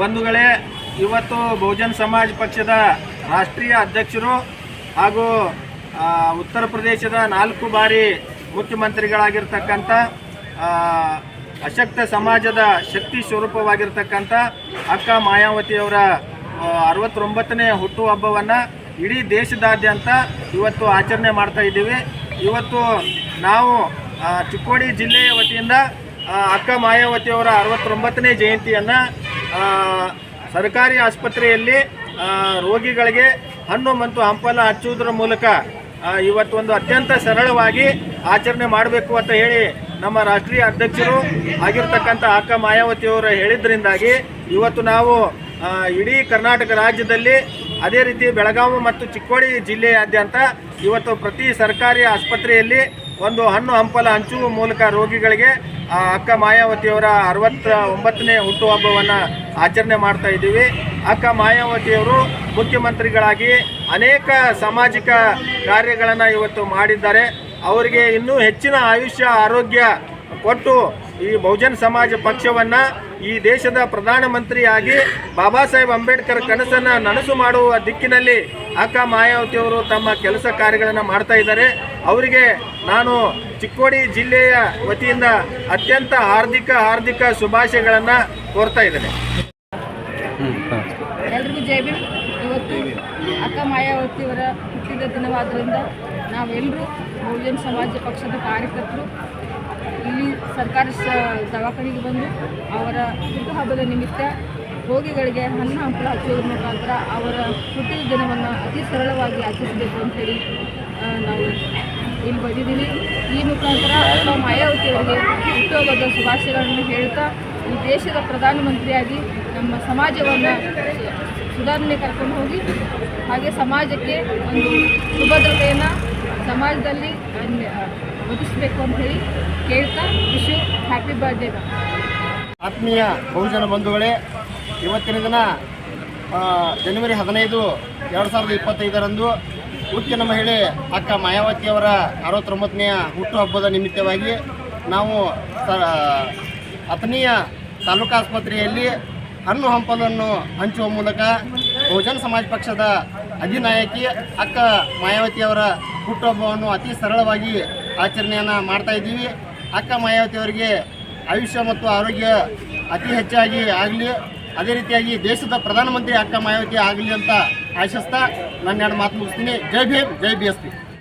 ಬಂಧುಗಳೇ, ಇವತ್ತು ಬಹುಜನ್ ಸಮಾಜ್ ಪಕ್ಷದ ರಾಷ್ಟ್ರೀಯ ಅಧ್ಯಕ್ಷರು ಹಾಗೂ ಉತ್ತರ ಪ್ರದೇಶದ 4 ಬಾರಿ ಮುಖ್ಯಮಂತ್ರಿಗಳಾಗಿರ್ತಕ್ಕಂಥ ಅಶಕ್ತ ಸಮಾಜದ ಶಕ್ತಿ ಸ್ವರೂಪವಾಗಿರ್ತಕ್ಕಂಥ ಅಕ್ಕ ಮಾಯಾವತಿಯವರ 69ನೇ ಹುಟ್ಟುಹಬ್ಬವನ್ನು ಇಡೀ ದೇಶದಾದ್ಯಂತ ಇವತ್ತು ಆಚರಣೆ ಮಾಡ್ತಾ ಇದ್ದೀವಿ. ಇವತ್ತು ನಾವು ಚಿಕ್ಕೋಡಿ ಜಿಲ್ಲೆಯ ವತಿಯಿಂದ ಅಕ್ಕ ಮಾಯಾವತಿಯವರ 69ನೇ ಜಯಂತಿಯನ್ನು ಸರ್ಕಾರಿ ಆಸ್ಪತ್ರೆಯಲ್ಲಿ ರೋಗಿಗಳಿಗೆ ಹಣ್ಣು ಮತ್ತು ಹಂಪಲ ಹಚ್ಚುವುದರ ಮೂಲಕ ಇವತ್ತು ಒಂದು ಅತ್ಯಂತ ಸರಳವಾಗಿ ಆಚರಣೆ ಮಾಡಬೇಕು ಅಂತ ಹೇಳಿ ನಮ್ಮ ರಾಷ್ಟ್ರೀಯ ಅಧ್ಯಕ್ಷರು ಆಗಿರ್ತಕ್ಕಂಥ ಅಕ್ಕ ಮಾಯಾವತಿಯವರು ಹೇಳಿದ್ರಿಂದಾಗಿ ಇವತ್ತು ನಾವು ಇಡೀ ಕರ್ನಾಟಕ ರಾಜ್ಯದಲ್ಲಿ ಅದೇ ರೀತಿ ಬೆಳಗಾವಿ ಮತ್ತು ಚಿಕ್ಕೋಡಿ ಜಿಲ್ಲೆಯಾದ್ಯಂತ ಇವತ್ತು ಪ್ರತಿ ಸರ್ಕಾರಿ ಆಸ್ಪತ್ರೆಯಲ್ಲಿ ಒಂದು ಹಣ್ಣು ಹಂಪಲ ಹಂಚುವ ಮೂಲಕ ರೋಗಿಗಳಿಗೆ ಅಕ್ಕ ಮಾಯಾವತಿಯವರ 69ನೇ ಹುಟ್ಟುಹಬ್ಬವನ್ನು ಆಚರಣೆ ಮಾಡ್ತಾ ಇದ್ದೀವಿ. ಅಕ್ಕ ಮಾಯಾವತಿಯವರು ಮುಖ್ಯಮಂತ್ರಿಗಳಾಗಿ ಅನೇಕ ಸಾಮಾಜಿಕ ಕಾರ್ಯಗಳನ್ನು ಇವತ್ತು ಮಾಡಿದ್ದಾರೆ. ಅವರಿಗೆ ಇನ್ನೂ ಹೆಚ್ಚಿನ ಆಯುಷ್ಯ ಆರೋಗ್ಯ ಕೊಟ್ಟು ಈ ಬಹುಜನ್ ಸಮಾಜ ಪಕ್ಷವನ್ನು ಈ ದೇಶದ ಪ್ರಧಾನಮಂತ್ರಿಯಾಗಿ ಬಾಬಾ ಸಾಹೇಬ್ ಅಂಬೇಡ್ಕರ್ ಕನಸನ್ನು ನನಸು ಮಾಡುವ ದಿಕ್ಕಿನಲ್ಲಿ ಅಕ್ಕ ಮಾಯಾವತಿಯವರು ತಮ್ಮ ಕೆಲಸ ಕಾರ್ಯಗಳನ್ನು ಮಾಡ್ತಾ ಇದ್ದಾರೆ. ಅವರಿಗೆ ನಾನು ಚಿಕ್ಕೋಡಿ ಜಿಲ್ಲೆಯ ವತಿಯಿಂದ ಅತ್ಯಂತ ಹಾರ್ದಿಕ ಶುಭಾಶಯಗಳನ್ನು ಕೋರ್ತಾ ಇದ್ದೇನೆ. ಎಲ್ರಿಗೂ ಜೈ ಭೀಮ್. ಇವತ್ತು ಅಕ್ಕ ಮಾಯಾವತಿಯವರ ಹುಟ್ಟಿದ ದಿನವಾದ್ದರಿಂದ ನಾವೆಲ್ಲರೂ ಬಹುಜನ್ ಸಮಾಜ ಪಕ್ಷದ ಕಾರ್ಯಕರ್ತರು ಇಲ್ಲಿ ಸರ್ಕಾರಿ ದವಾಖಾನೆಗೆ ಬಂದು ಅವರ ಹುಟ್ಟುಹಬ್ಬದ ನಿಮಿತ್ತ ರೋಗಿಗಳಿಗೆ ಹಣ್ಣು ಹಂಪಲ ಹಚ್ಚುವುದರ ಮುಖಾಂತರ ಅವರ ಹುಟ್ಟಿದ ದಿನವನ್ನು ಅತಿ ಸರಳವಾಗಿ ಆಚರಿಸಬೇಕು ಅಂಥೇಳಿ ನಾವು ಇಲ್ಲಿ ಬಂದಿದ್ದೀವಿ. ಈ ಮುಖಾಂತರ ಅಕ್ಕ ಮಾಯಾವತಿಯವರಿಗೆ ಹುಟ್ಟುಹಬ್ಬದ ಶುಭಾಶಯಗಳನ್ನು ಹೇಳ್ತಾ ಈ ದೇಶದ ಪ್ರಧಾನಮಂತ್ರಿಯಾಗಿ ನಮ್ಮ ಸಮಾಜವನ್ನು ಸುಧಾರಣೆ ಕರ್ಕೊಂಡು ಹೋಗಿ ಹಾಗೆ ಸಮಾಜಕ್ಕೆ ಒಂದು ಸುಭದ್ರತೆಯನ್ನು ಸಮಾಜದಲ್ಲಿ ಒದಗಿಸಬೇಕು ಅಂತ ಹೇಳಿ ಕೇಳ್ತಾ ವಿಶ್ ಯು ಹ್ಯಾಪಿ ಬರ್ಡೇ. ಆತ್ಮೀಯ ಬಹುಜನ ಬಂಧುಗಳೇ, ಇವತ್ತಿನ ದಿನ ಜನವರಿ 15, 2025ರಂದು ಉಕ್ಕಿನ ಮಹಿಳೆ ಅಕ್ಕ ಮಾಯಾವತಿಯವರ 69ನೇ ಹುಟ್ಟುಹಬ್ಬದ ನಿಮಿತ್ತವಾಗಿ ನಾವು ಅಥಣಿಯ ತಾಲೂಕು ಆಸ್ಪತ್ರೆಯಲ್ಲಿ ಹಣ್ಣು ಹಂಪಲನ್ನು ಹಂಚುವ ಮೂಲಕ ಬಹುಜನ್ ಸಮಾಜ ಪಕ್ಷದ ಅಧಿನಾಯಕಿ ಅಕ್ಕ ಮಾಯಾವತಿಯವರ ಹುಟ್ಟುಹಬ್ಬವನ್ನು ಅತಿ ಸರಳವಾಗಿ ಆಚರಣೆಯನ್ನು ಮಾಡ್ತಾ ಇದ್ದೀವಿ. ಅಕ್ಕ ಮಾಯಾವತಿಯವರಿಗೆ ಆಯುಷ್ಯ ಮತ್ತು ಆರೋಗ್ಯ ಅತಿ ಹೆಚ್ಚಾಗಿ ಆಗಲಿ, ಅದೇ ರೀತಿಯಾಗಿ ದೇಶದ ಪ್ರಧಾನಮಂತ್ರಿ ಅಕ್ಕ ಮಾಯಾವತಿ ಆಗಲಿ ಅಂತ ಆಶಿಸ್ತಾ ನನ್ನ 2 ಮಾತು ಮುಗಿಸ್ತೀನಿ. ಜೈ ಭೀಮ್, ಜೈ BSP.